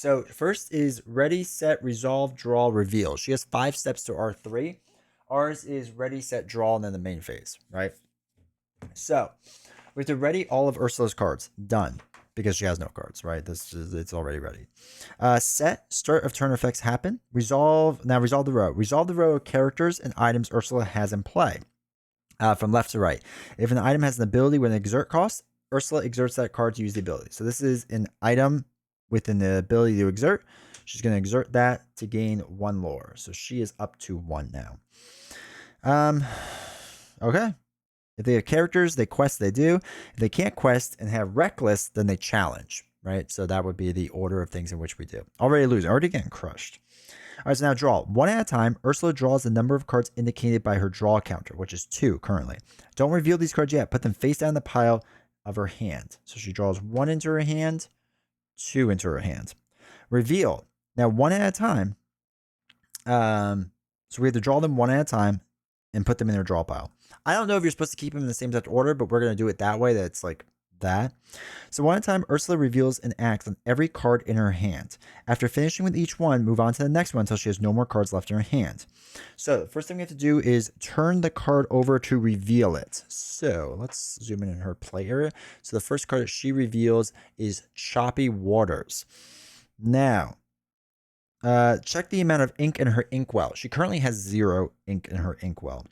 So first is ready, set, resolve, draw, reveal. She has 5 steps to R3. Ours is ready, set, draw, and then the main phase, right? So we have to ready all of Ursula's cards. Done. Because she has no cards, right? It's already ready. Set, start of turn effects happen. Resolve, now resolve the row. Resolve the row of characters and items Ursula has in play. From left to right. If an item has an ability with an exert cost, Ursula exerts that card to use the ability. So this is an item with an ability to exert. She's going to exert that to gain 1 lore. So she is up to 1 now. Okay. If they have characters, they quest, they do. If they can't quest and have reckless, then they challenge, right? So that would be the order of things in which we do. Already losing, already getting crushed. All right, so now draw. 1 at a time, Ursula draws the number of cards indicated by her draw counter, which is 2 currently. Don't reveal these cards yet. Put them face down the pile of her hand. So she draws 1 into her hand, 2 into her hand. Reveal. Now, 1 at a time. So we have to draw them 1 at a time and put them in their draw pile. I don't know if you're supposed to keep them in the same exact order, but we're going to do it that way. That's like that. So 1 at a time, Ursula reveals and acts on every card in her hand. After finishing with each one, move on to the next one until she has no more cards left in her hand. So the first thing we have to do is turn the card over to reveal it. So let's zoom in her play area. So the first card that she reveals is Choppy Waters. Now, check the amount of ink in her inkwell. She currently has 0 ink in her inkwell.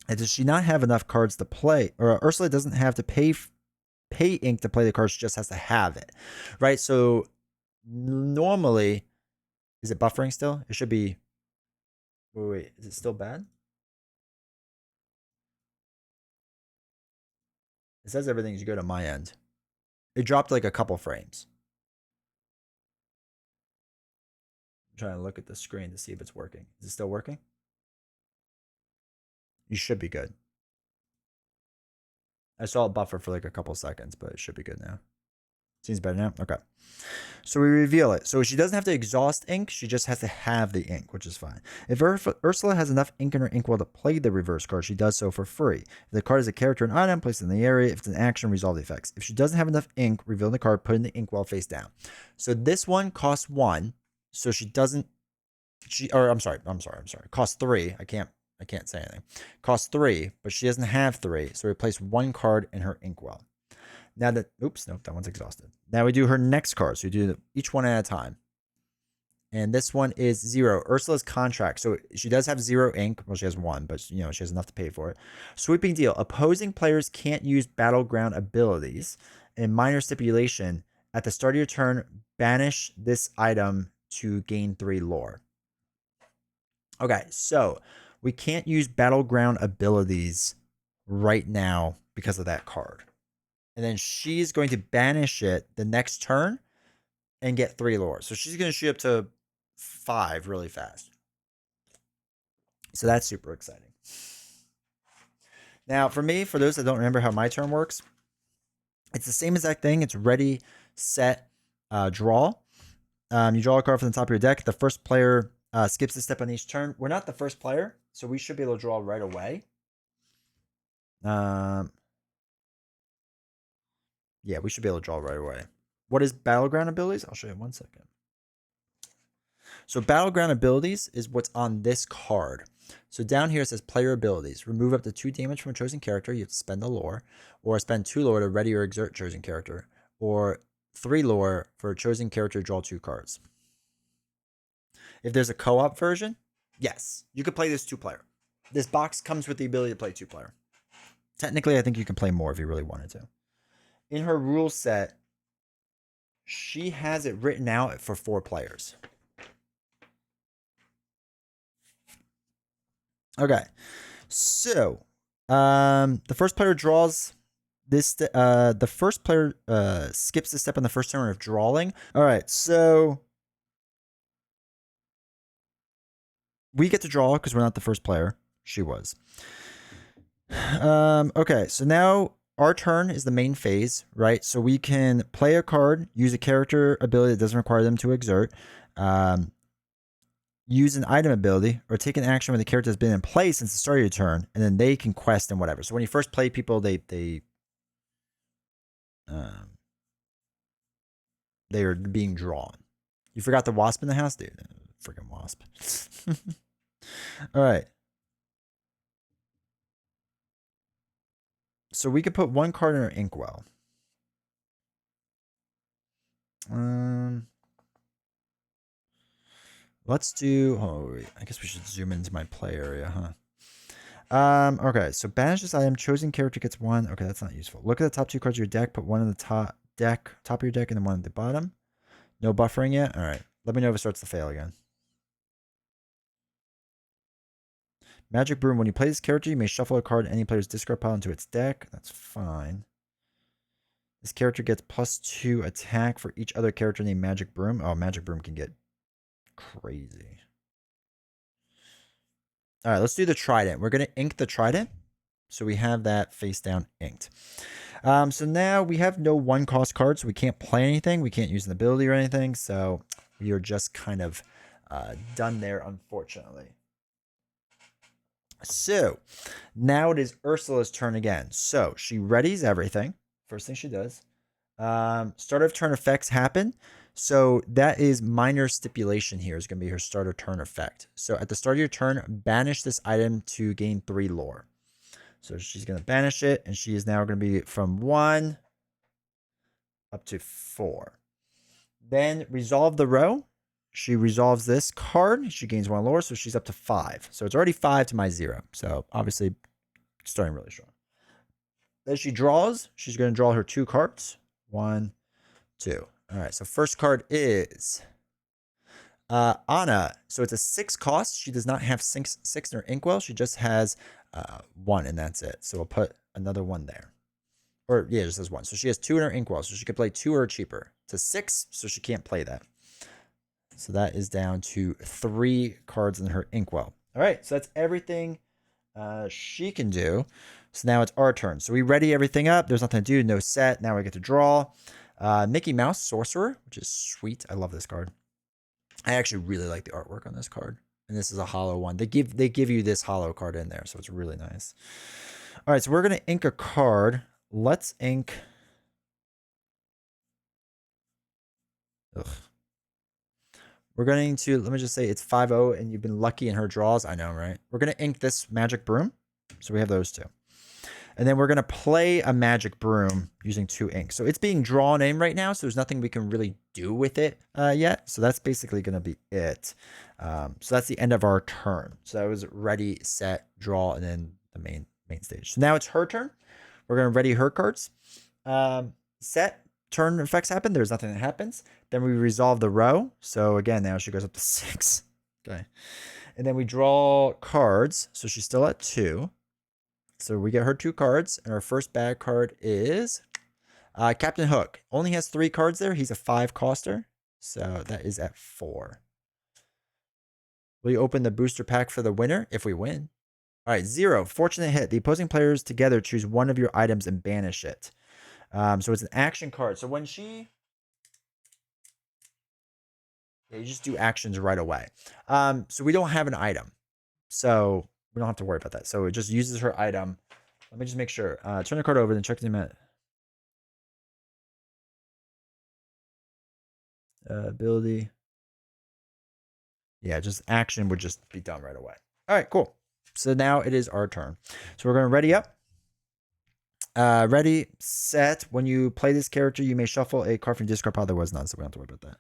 And does she not have enough cards to play? Or Ursula doesn't have to pay ink to play the card. She just has to have it, right? So normally, is it buffering still? It should be. Wait, is it still bad? It says everything's good on my end. It dropped like a couple frames. I'm trying to look at the screen to see if it's working. Is it still working? You should be good. I saw it buffer for like a couple seconds, but it should be good now. Seems better now? Okay. So we reveal it. So she doesn't have to exhaust ink. She just has to have the ink, which is fine. If Ursula has enough ink in her inkwell to play the reverse card, she does so for free. If the card is a character and item, place it in the area. If it's an action, resolve the effects. If she doesn't have enough ink, reveal the card, put it in the inkwell face down. So this one costs 1. So she doesn't... I'm sorry. Costs 3. I can't say anything. Costs 3, but she doesn't have 3. So we place 1 card in her inkwell. Now that, oops, nope, that one's exhausted. Now we do her next card. So we do each one at a time. And this one is 0. Ursula's contract. So she does have 0 ink. Well, she has 1, but she has enough to pay for it. Sweeping deal. Opposing players can't use battleground abilities. And minor stipulation. At the start of your turn, banish this item to gain 3 lore. Okay, so we can't use battleground abilities right now because of that card. And then she's going to banish it the next turn and get 3 lore. So she's going to shoot up to 5 really fast. So that's super exciting. Now, for me, for those that don't remember how my turn works, it's the same exact thing. It's ready, set, draw. You draw a card from the top of your deck. The first player skips a step on each turn. We're not the first player, so we should be able to draw right away. Yeah, we should be able to draw right away. What is battleground abilities? I'll show you in 1 second. So battleground abilities is what's on this card. So down here it says player abilities. Remove up to 2 damage from a chosen character. You have to spend a lore. Or spend 2 lore to ready or exert chosen character. Or 3 lore for a chosen character, draw 2 cards. If there's a co-op version, yes, you could play this 2-player. This box comes with the ability to play 2-player. Technically, I think you can play more if you really wanted to. In her rule set, she has it written out for 4 players. Okay, so the first player draws this. The first player skips the step on the first turn of drawing. All right, so we get to draw because we're not the first player. She was. Okay, so now our turn is the main phase, right? So we can play a card, use a character ability that doesn't require them to exert, use an item ability, or take an action when the character has been in play since the start of your turn, and then they can quest and whatever. So when you first play people, they are being drawn. You forgot the wasp in the house, dude. Freaking wasp. All right. So we could put one card in our inkwell. Let's do. Oh, wait. I guess we should zoom into my play area, huh? Okay, so banish this item. Chosen character gets one. Okay, that's not useful. Look at the top 2 cards of your deck. Put one in the top of your deck, and then one at the bottom. No buffering yet. All right. Let me know if it starts to fail again. Magic Broom. When you play this character, you may shuffle a card in any player's discard pile into its deck. That's fine. This character gets +2 attack for each other character named Magic Broom. Oh, Magic Broom can get crazy. All right, let's do the Trident. We're going to ink the Trident. So we have that face down inked. So now we have no 1-cost cards, so we can't play anything. We can't use an ability or anything. So we are just kind of done there, unfortunately. So now it is Ursula's turn again. So she readies everything. First thing she does. Start of turn effects happen. So that is minor stipulation here is going to be her starter turn effect. So at the start of your turn, banish this item to gain 3 lore. So she's going to banish it, and she is now going to be from 1 up to 4. Then resolve the row. She resolves this card. She gains 1 lore, so she's up to 5. So it's already 5 to my 0. So obviously starting really strong. As she draws, she's going to draw her 2 cards. 1, 2. All right, so first card is Anna. So it's a 6 cost. She does not have 6 in her inkwell. She just has 1, and that's it. So we'll put another 1 there. Or, yeah, it just has 1. So she has 2 in her inkwell, so she could play 2 or cheaper. It's a 6, so she can't play that. So that is down to 3 cards in her inkwell. All right, so that's everything she can do. So now it's our turn. So we ready everything up. There's nothing to do, no set. Now we get to draw. Mickey Mouse Sorcerer, which is sweet. I love this card. I actually really like the artwork on this card. And this is a hollow one. They give you this hollow card in there, so it's really nice. All right, so we're gonna ink a card. Let's ink. Ugh. We're going to, let me just say it's 5-0 and you've been lucky in her draws. I know, right? We're going to ink this Magic Broom. So we have those 2. And then we're going to play a Magic Broom using 2 inks. So it's being drawn in right now, so there's nothing we can really do with it yet. So that's basically going to be it. So that's the end of our turn. So that was ready, set, draw, and then the main stage. So now it's her turn. We're going to ready her cards. Set, turn effects happen. There's nothing that happens. Then we resolve the row. So again, now she goes up to 6. Okay. And then we draw cards. So she's still at 2. So we get her 2 cards. And our first bad card is Captain Hook. Only has 3 cards there. He's a 5-coster. So that is at 4. Will you open the booster pack for the winner if we win? All right, 0. Fortunate hit. The opposing players together choose one of your items and banish it. So it's an action card. So when she... Yeah, you just do actions right away. So we don't have an item. So we don't have to worry about that. So it just uses her item. Let me just make sure. Turn the card over, then check the amount. Ability. Yeah, just action would just be done right away. All right, cool. So now it is our turn. So we're going to ready up. Ready, set. When you play this character, you may shuffle a card from your discard pile. There was none, so we don't have to worry about that.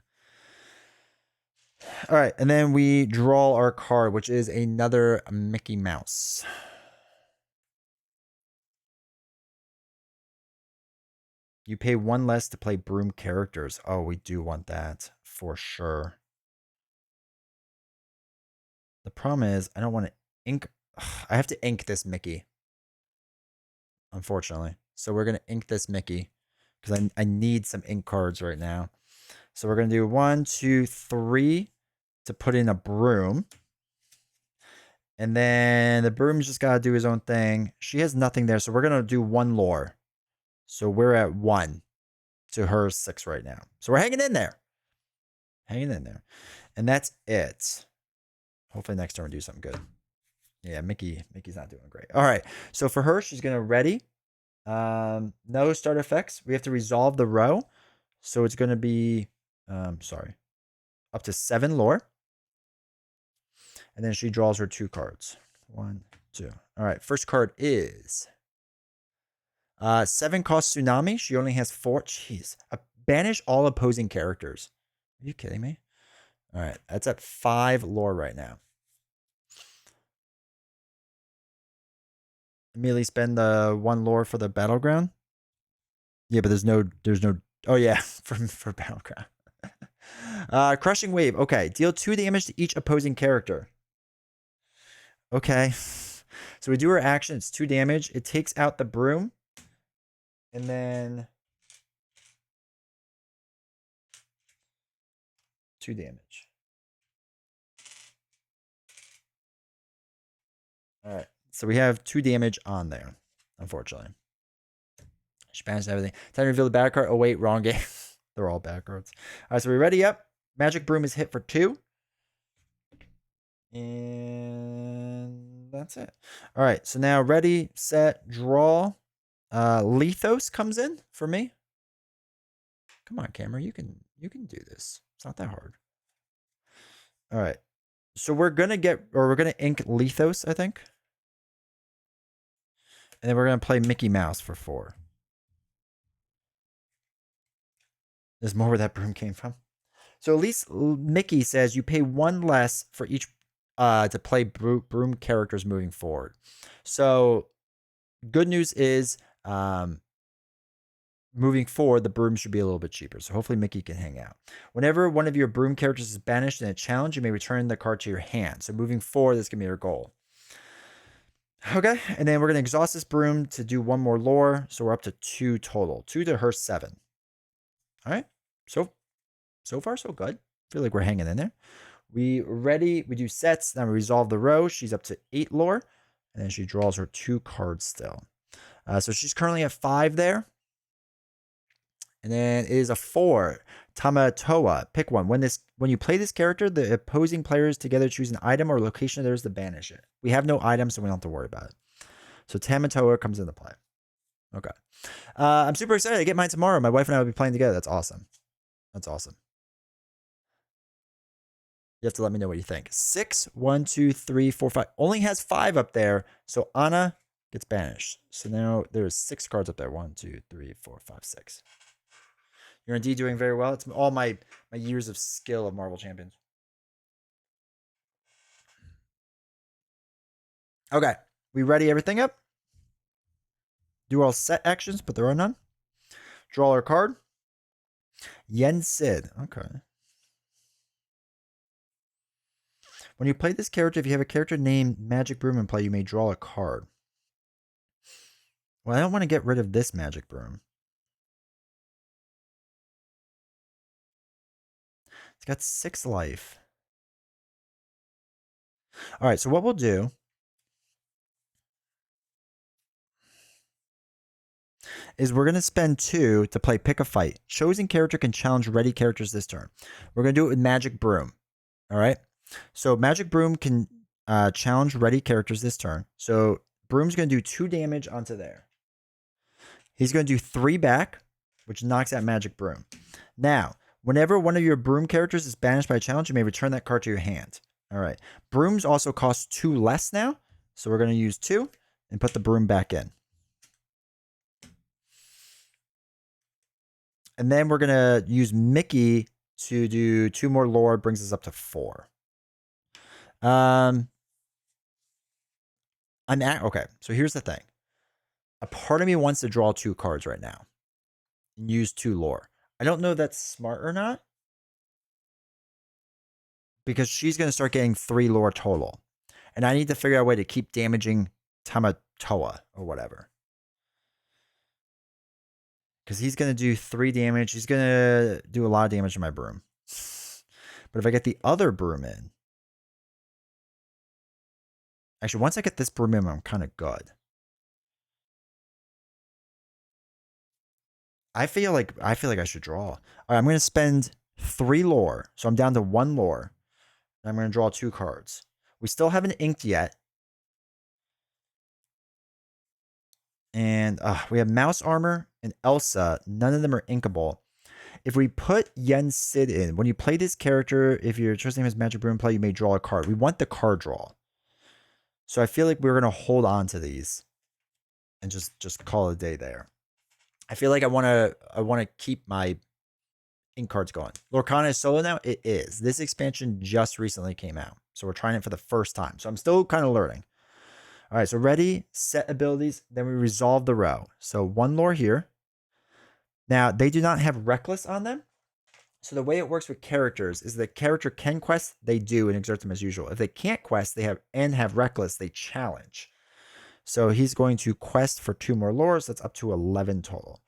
All right, and then we draw our card, which is another Mickey Mouse. You pay 1 less to play broom characters. Oh, we do want that for sure. The problem is I don't want to ink. I have to ink this Mickey, unfortunately. So we're going to ink this Mickey because I need some ink cards right now. So we're going to do 1, 2, 3 to put in a broom. And then the broom's just got to do his own thing. She has nothing there. So we're going to do 1 lore. So we're at 1 to her 6 right now. So we're hanging in there. Hanging in there. And that's it. Hopefully next turn we'll do something good. Yeah, Mickey's not doing great. All right. So for her, she's going to ready. No start effects. We have to resolve the row. So it's going to be, sorry. up to 7 lore. And then she draws her 2 cards. 1, 2. All right. First card is 7 cost tsunami. She only has 4. Jeez. Banish all opposing characters. Are you kidding me? All right. That's at 5 lore right now. Immediately spend the 1 lore for the battleground. Yeah, but there's no. Oh yeah, for battleground. Crushing wave. Okay, deal 2 damage to each opposing character. Okay, so we do our action. It's 2 damage. It takes out the broom, and then 2 damage. All right, so we have 2 damage on there. Unfortunately, she banished everything. Time to reveal the bad card. Oh wait, wrong game. They're all bad cards. All right, so we ready? Yep. Magic broom is hit for 2. And that's it. All right, so now ready, set, draw. Lethos comes in for me. Come on, camera, you can do this. It's not that hard. All right, so we're gonna ink Lethos, I think, and then we're gonna play Mickey Mouse for 4. There's more where that broom came from. So at least Mickey says you pay 1 less for each to play broom characters moving forward. So good news is moving forward, the broom should be a little bit cheaper. So hopefully Mickey can hang out. Whenever one of your broom characters is banished in a challenge, you may return the card to your hand. So moving forward, this can be your goal. Okay, and then we're going to exhaust this broom to do 1 more lore. So we're up to 2 total. 2 to her 7. All right, so far so good. Feel like we're hanging in there. We do sets, then we resolve the row. She's up to 8 lore, and then she draws her 2 cards still. So she's currently at 5 there. And then it is a 4. Tamatoa. Pick one. When you play this character, the opposing players together choose an item or location of theirs to banish it. We have no items, so we don't have to worry about it. So Tamatoa comes into play. Okay. I'm super excited to get mine tomorrow. My wife and I will be playing together. That's awesome. That's awesome. You have to let me know what you think. 6, 1, 2, 3, 4, 5. Only has 5 up there. So Anna gets banished. So now there's 6 cards up there. 1, 2, 3, 4, 5, 6. You're indeed doing very well. It's all my years of skill of Marvel Champions. Okay. We ready everything up? Do all set actions, but there are none. Draw our card. Yen Sid. Okay. When you play this character, if you have a character named Magic Broom in play, you may draw a card. Well, I don't want to get rid of this Magic Broom. It's got 6 life. All right, so what we'll do is we're going to spend 2 to play Pick a Fight. Chosen character can challenge ready characters this turn. We're going to do it with Magic Broom. All right? So Magic Broom can challenge ready characters this turn. So Broom's going to do 2 damage onto there. He's going to do 3 back, which knocks out Magic Broom. Now, whenever one of your Broom characters is banished by a challenge, you may return that card to your hand. All right. Brooms also cost 2 less now. So we're going to use 2 and put the Broom back in. And then we're going to use Mickey to do 2 more lore, brings us up to 4. Okay, so here's the thing. A part of me wants to draw 2 cards right now and use 2 lore. I don't know if that's smart or not, because she's going to start getting 3 lore total. And I need to figure out a way to keep damaging Tamatoa or whatever. Because he's going to do 3 damage. He's going to do a lot of damage to my Broom. But if I get the other Broom in... Actually, once I get this Broom in, I'm kind of good. I feel like I should draw. All right, I'm going to spend 3 lore. So I'm down to 1 lore. I'm going to draw 2 cards. We still haven't inked yet. And we have Mouse Armor and Elsa. None of them are inkable. If we put Yen Sid in, when you play this character, if your choice name is Magic Broom play, you may draw a card. We want the card draw. So I feel like we're going to hold on to these and just call it a day there. I feel like I want to keep my ink cards going. Lorcana is solo now? It is. This expansion just recently came out. So we're trying it for the first time. So I'm still kind of learning. All right, so ready, set abilities, then we resolve the row. So 1 lore here. Now, they do not have Reckless on them. So the way it works with characters is the character can quest, they do and exert them as usual. If they can't quest, they have Reckless, they challenge. So he's going to quest for 2 more lores. That's up to 11 total.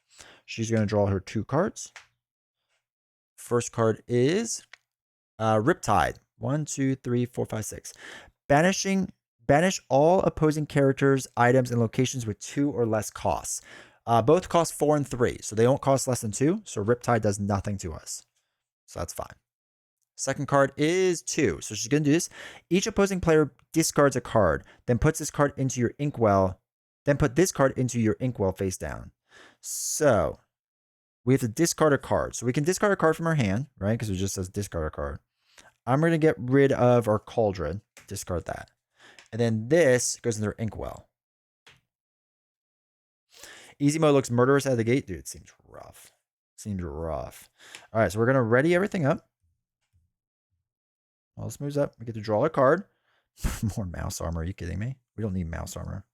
She's going to draw her 2 cards. First card is Riptide. 1, 2, 3, 4, 5, 6. Banish all opposing characters, items, and locations with 2 or less costs. Both cost 4 and 3, so they don't cost less than 2. So Riptide does nothing to us. So that's fine. Second card is 2. So she's going to do this. Each opposing player discards a card, then puts this card into your inkwell, then put this card into your inkwell face down. So we have to discard a card. So we can discard a card from our hand, right? Because it just says discard a card. I'm going to get rid of our cauldron. Discard that. And then this goes in their inkwell. Easy mode looks murderous out of the gate. Dude, it seems rough. Seems rough. All right, so we're going to ready everything up. All this moves up. We get to draw a card. More mouse armor. Are you kidding me? We don't need mouse armor.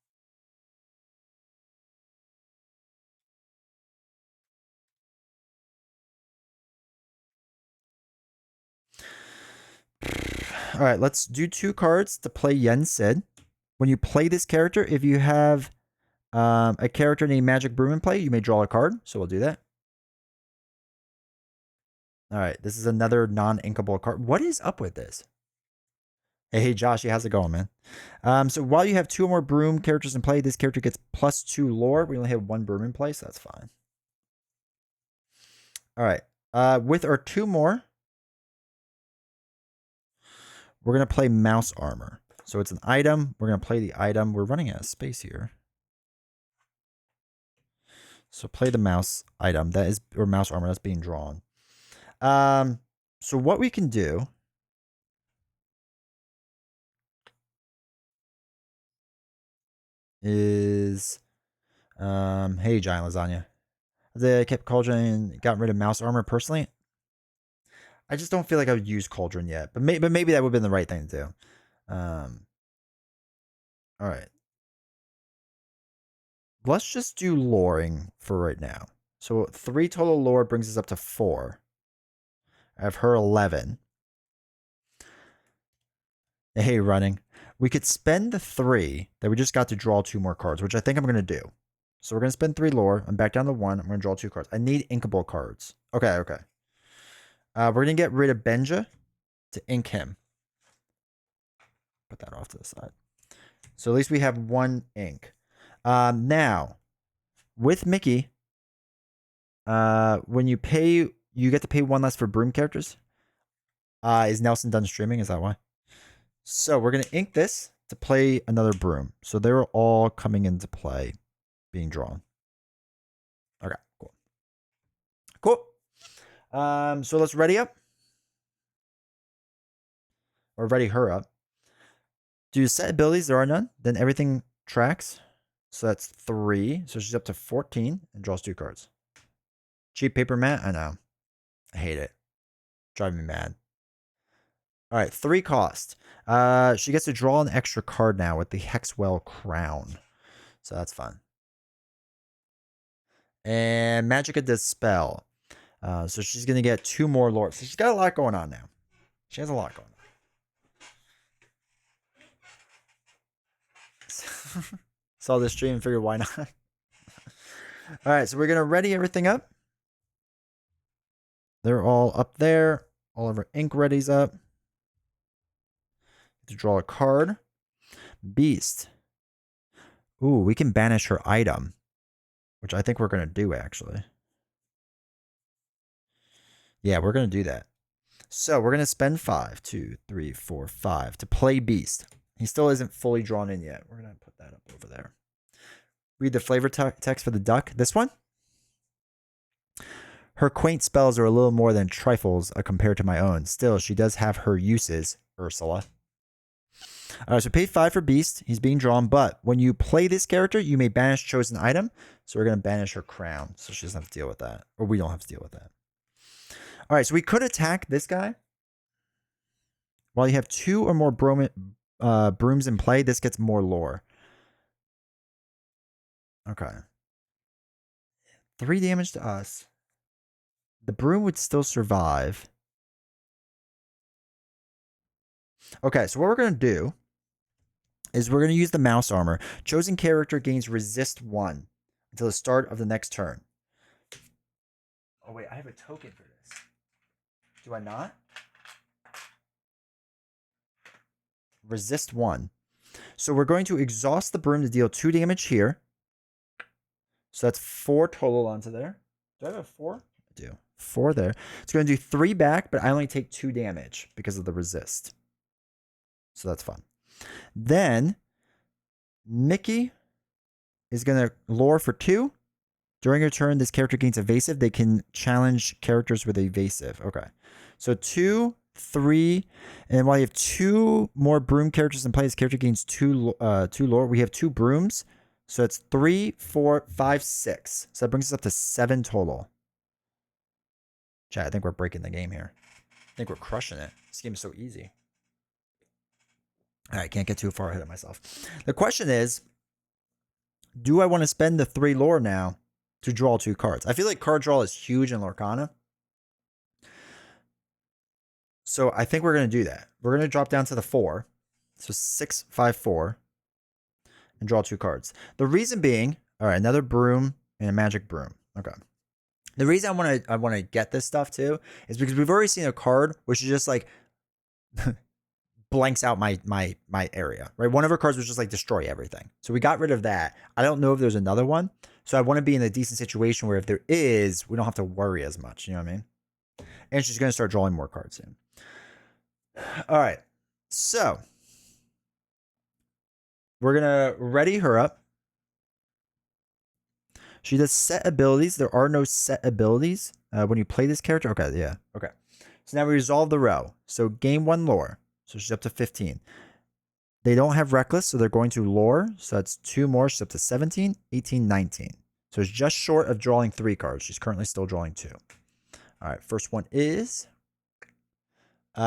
All right, let's do 2 cards to play Yen Sid. When you play this character, if you have a character named Magic Broom in play, you may draw a card. So we'll do that. All right, this is another non-inkable card. What is up with this? Hey, Josh, how's it going, man? So while you have 2 or more Broom characters in play, this character gets +2 lore. We only have 1 Broom in play, so that's fine. All right, with our 2 more, we're going to play Mouse Armor. So it's an item. We're going to play the item. We're running out of space here. So play the mouse item that is, or mouse armor that's being drawn. So what we can do is, hey, Giant Lasagna. They kept Cauldron and got rid of mouse armor personally. I just don't feel like I would use Cauldron yet, but maybe that would have been the right thing to do. All right. Let's just do loring for right now. So 3 total lore brings us up to 4. I have her 11. Hey, running. We could spend the 3 that we just got to draw 2 more cards, which I think I'm going to do. So we're going to spend 3 lore. I'm back down to 1. I'm going to draw 2 cards. I need inkable cards. Okay. We're going to get rid of Benja to ink him. Put that off to the side. So at least we have 1 ink. Now, with Mickey, when you pay, you get to pay 1 less for Broom characters. Is Nelson done streaming? Is that why? So we're going to ink this to play another Broom. So they're all coming into play, being drawn. Okay, cool. So let's ready up. Or ready her up. Do set abilities, there are none. Then everything tracks. So that's 3. So she's up to 14 and draws 2 cards. Cheap paper mat? I know. I hate it. Driving me mad. All right, 3 cost. She gets to draw an extra card now with the Hexwell Crown. So that's fun. And Magica Dispel. So she's going to get 2 more lore. So she's got a lot going on now. She has a lot going on. Saw this stream and figured why not. All right, so we're going to ready everything up. They're all up there. All of our ink ready's up. To draw a card. Beast. Ooh, we can banish her item. Which I think we're going to do, actually. Yeah, we're going to do that. So we're going to spend 5, 2, 3, 4, 5 to play Beast. He still isn't fully drawn in yet. We're going to put that up over there. Read the flavor text for the duck. This one. Her quaint spells are a little more than trifles compared to my own. Still, she does have her uses, Ursula. All right, so pay 5 for Beast. He's being drawn, but when you play this character, you may banish chosen item. So we're going to banish her crown, so she doesn't have to deal with that. Or we don't have to deal with that. All right, so we could attack this guy. While you have 2 or more brooms in play, this gets more lore. Okay. 3 damage to us. The broom would still survive. Okay, so what we're going to do is we're going to use the mouse armor. Chosen character gains resist 1 until the start of the next turn. Oh, wait, I have a token for this. Do I not? Resist 1. So we're going to exhaust the broom to deal 2 damage here. So that's 4 total onto there. Do I have a 4? I do. 4 there. It's going to do 3 back, but I only take 2 damage because of the resist. So that's fun. Then Mickey is going to lure for 2. During your turn, this character gains evasive. They can challenge characters with evasive. Okay. So 2, 3, and while you have 2 more broom characters in play, this character gains 2 lore. We have 2 brooms. So it's 3, 4, 5, 6. So that brings us up to 7 total. Chat, I think we're breaking the game here. I think we're crushing it. This game is so easy. All right, can't get too far ahead of myself. The question is, do I want to spend the 3 lore now to draw 2 cards? I feel like card draw is huge in Lorcana. So I think we're going to do that. We're going to drop down to the 4. So 6, 5, 4. And draw 2 cards. The reason being, all right, another broom and a magic broom. Okay. The reason I want to get this stuff too is because we've already seen a card which is just like blanks out my area, right? One of our cards was just like destroy everything. So we got rid of that. I don't know if there's another one. So I want to be in a decent situation where if there is, we don't have to worry as much. You know what I mean? And she's going to start drawing more cards soon. All right. So we're going to ready her up. She does set abilities. There are no set abilities when you play this character. Okay, yeah. Okay. So now we resolve the row. So gain 1 lore. So she's up to 15. They don't have reckless, so they're going to lore. So that's 2 more. She's up to 17, 18, 19. So it's just short of drawing 3 cards. She's currently still drawing 2. All right, first one is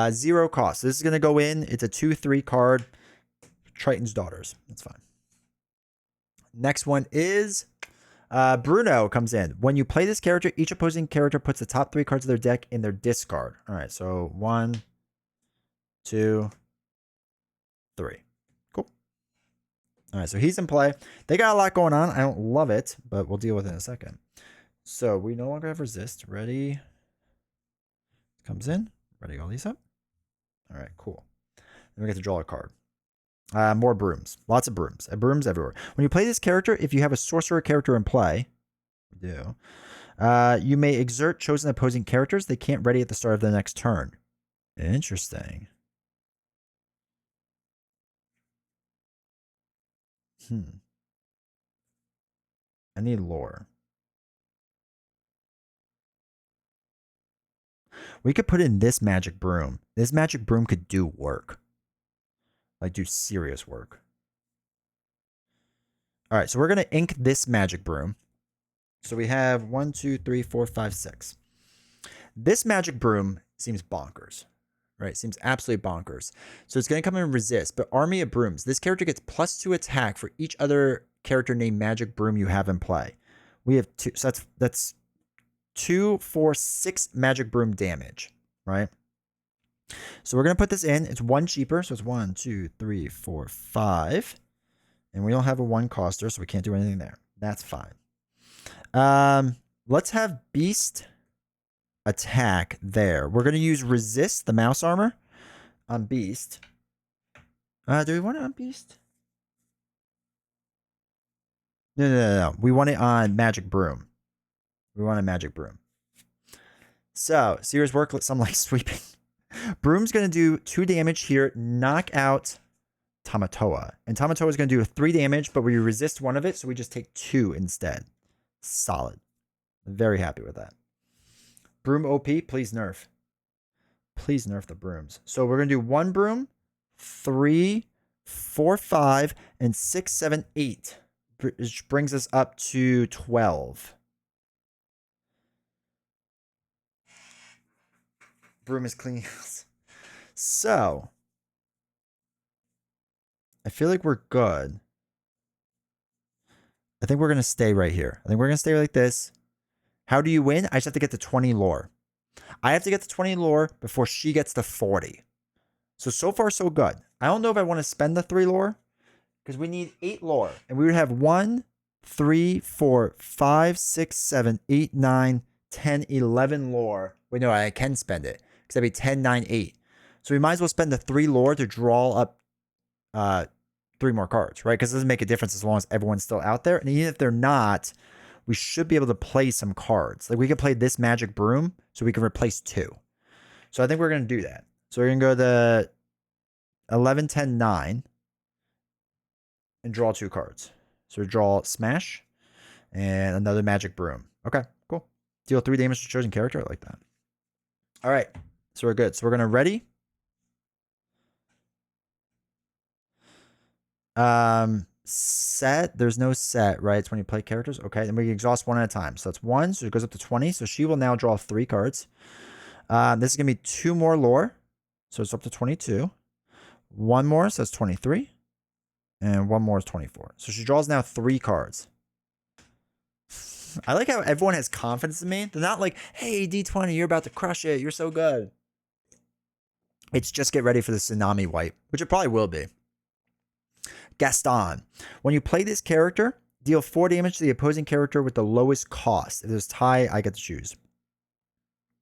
0 cost. So this is going to go in. It's a 2/3 card. Triton's Daughters. That's fine. Next one is Bruno comes in. When you play this character, each opposing character puts the top 3 cards of their deck in their discard. All right, so 1, 2, 3. Cool. All right, so he's in play. They got a lot going on. I don't love it, but we'll deal with it in a second. So we no longer have resist. Ready. Comes in. Ready all these up. All right, cool. Then we get to draw a card. More brooms. Lots of brooms. Brooms everywhere. When you play this character, if you have a sorcerer character in play, we do, you may exert chosen opposing characters. They can't ready at the start of the next turn. Interesting. I need lore. We could put in this magic broom. This magic broom could do work. Like do serious work. All right, so we're going to ink this magic broom. So we have 1, 2, 3, 4, 5, 6. This magic broom seems bonkers, right? Seems absolutely bonkers. So it's going to come in and resist, but Army of Brooms. This character gets +2 attack for each other character named Magic Broom you have in play. We have 2, so that's 2, 4, 6 Magic Broom damage, right? So we're going to put this in. It's 1 cheaper, so it's 1, 2, 3, 4, 5. And we don't have a 1 coster, so we can't do anything there. That's fine. Let's have Beast attack there. We're going to use resist, the mouse armor, on Beast. Do we want it on Beast? No. We want it on Magic Broom. We want a Magic Broom. So, serious work, some like sweeping. Broom's going to do 2 damage here, knock out Tamatoa. And Tamatoa is going to do 3 damage, but we resist 1 of it, so we just take 2 instead. Solid. Very happy with that. Broom OP, please nerf. Please nerf the brooms. So we're going to do 1 broom, 3, 4, 5, and 6, 7, 8. Which brings us up to 12. Broom is cleaning house. So, I feel like we're good. I think we're going to stay right here. I think we're going to stay like this. How do you win? I just have to get to 20 lore. I have to get to 20 lore before she gets to 40. So far, so good. I don't know if I want to spend the 3 lore because we need 8 lore. And we would have 1, 3, 4, 5, 6, 7, 8, 9, 10, 11 lore. Wait, no, I can spend it because that'd be 10, 9, 8. So we might as well spend the 3 lore to draw up 3 more cards, right? Because it doesn't make a difference as long as everyone's still out there. And even if they're not, we should be able to play some cards. Like we could play this magic broom so we can replace 2. So I think we're going to do that. So we're going to go to 11, 10, 9 and draw 2 cards. So we draw Smash and another magic broom. Okay, cool. Deal 3 damage to chosen character. I like that. All right, so we're good. So we're going to ready. Set. There's no set, right? It's when you play characters. Okay, then we exhaust 1 at a time. So that's 1. So it goes up to 20. So she will now draw 3 cards. This is going to be 2 more lore. So it's up to 22. 1 more, so that's 23. And 1 more is 24. So she draws now 3 cards. I like how everyone has confidence in me. They're not like, hey, D20, you're about to crush it. You're so good. It's just get ready for the tsunami wipe, which it probably will be. Gaston. When you play this character, deal 4 damage to the opposing character with the lowest cost. If there's a tie, I get to choose.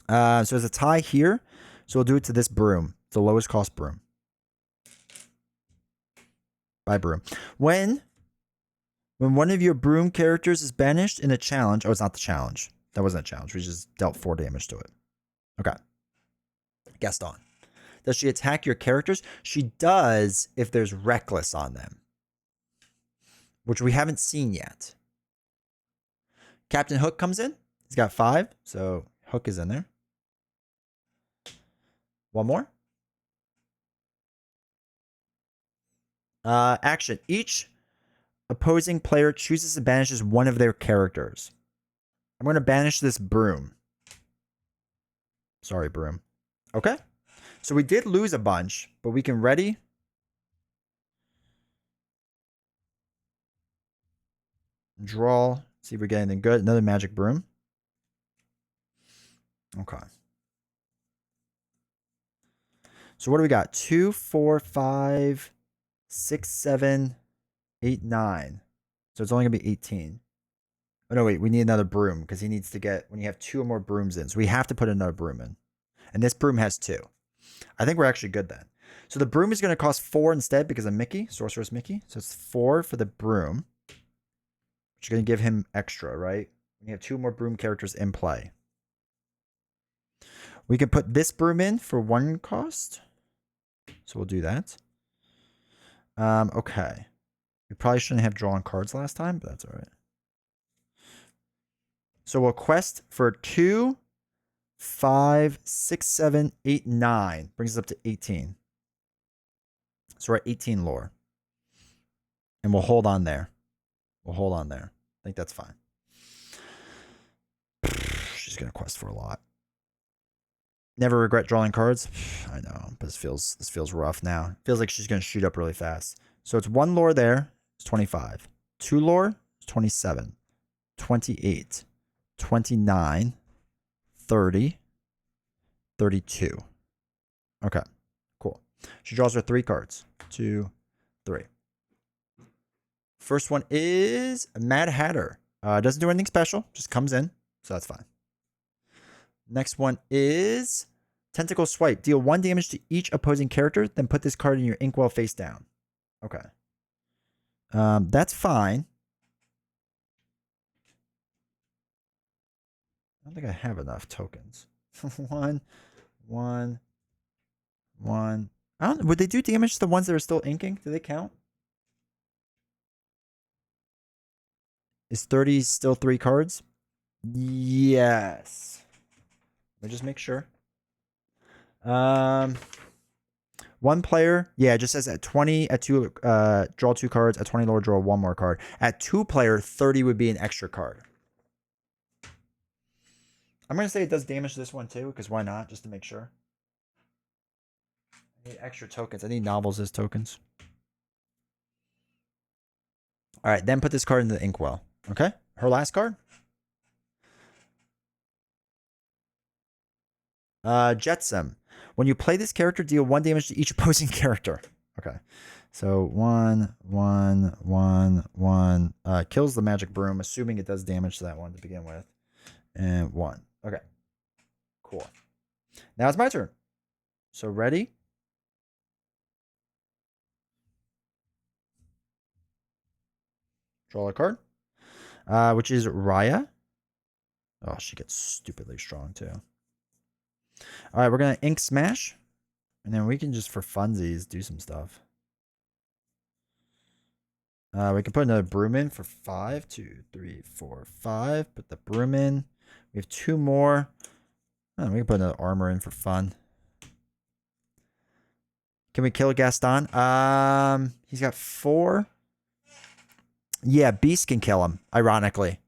So there's a tie here. So we'll do it to this broom. It's the lowest cost broom. By broom. When one of your broom characters is banished in a challenge. Oh, it's not the challenge. That wasn't a challenge. We just dealt 4 damage to it. Okay. Gaston. Does she attack your characters? She does if there's reckless on them, which we haven't seen yet. Captain Hook comes in. He's got 5, so Hook is in there. 1 more. Action. Each opposing player chooses and banishes one of their characters. I'm going to banish this broom. Sorry, broom. Okay. So we did lose a bunch, but we can ready. Draw. See if we get anything good. Another magic broom. Okay. So what do we got? 2, 4, 5, 6, 7, 8, 9. So it's only going to be 18. Oh, no, wait. We need another broom because he needs to get, when you have 2 or more brooms in. So we have to put another broom in. And this broom has 2. I think we're actually good then. So the broom is going to cost 4 instead because of Mickey, Sorceress Mickey. So it's 4 for the broom, which is going to give him extra, right? We have 2 more broom characters in play. We can put this broom in for 1 cost. So we'll do that. Okay. We probably shouldn't have drawn cards last time, but that's all right. So we'll quest for 2, 5, 6, 7, 8, 9. Brings us up to 18. So we're at 18 lore. And we'll hold on there. We'll hold on there. I think that's fine. She's going to quest for a lot. Never regret drawing cards. I know, but this feels rough now. Feels like she's going to shoot up really fast. So it's 1 lore there. It's 25. 2 lore. It's 27. 28. 29. 30. 32. Okay. Cool. She draws her 3 cards. 2, 3. First one is Mad Hatter. Doesn't do anything special. Just comes in. So that's fine. Next one is Tentacle Swipe. Deal 1 damage to each opposing character, then put this card in your inkwell face down. Okay. That's fine. I don't think I have enough tokens. 1, 1, 1. Would they do damage to the ones that are still inking? Do they count? Is 30 still 3 cards? Yes. Let me just make sure. One player, yeah, it just says at 20, at 2, draw 2 cards. At 20 lower, draw 1 more card. At 2 player, 30 would be an extra card. I'm going to say it does damage to this one too, because why not, just to make sure. I need extra tokens. I need novels as tokens. All right, then put this card in the inkwell. Okay, her last card. Jetsam. When you play this character, deal 1 damage to each opposing character. Okay. So 1, 1, 1, 1. Kills the magic broom, assuming it does damage to that one to begin with. And 1. Okay. Cool. Now it's my turn. So ready? Draw a card. Which is Raya. Oh, she gets stupidly strong too. All right, we're going to Ink Smash. And then we can just, for funsies, do some stuff. We can put another broom in for 5. 2, 3, 4, 5. Put the broom in. We have 2 more. Oh, we can put another armor in for fun. Can we kill Gaston? He's got 4. Yeah, Beast can kill him, ironically.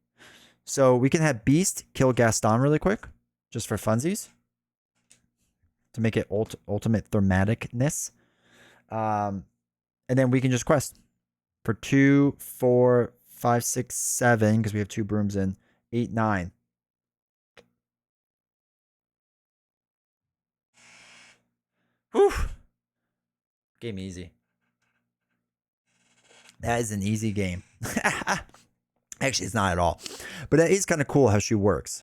So we can have Beast kill Gaston really quick, just for funsies. To make it ultimate thematicness. And then we can just quest. For 2, 4, 5, 6, 7, because we have 2 brooms in. 8, 9. Whew. Game easy. That is an easy game. Actually, it's not at all. But that is kind of cool how she works.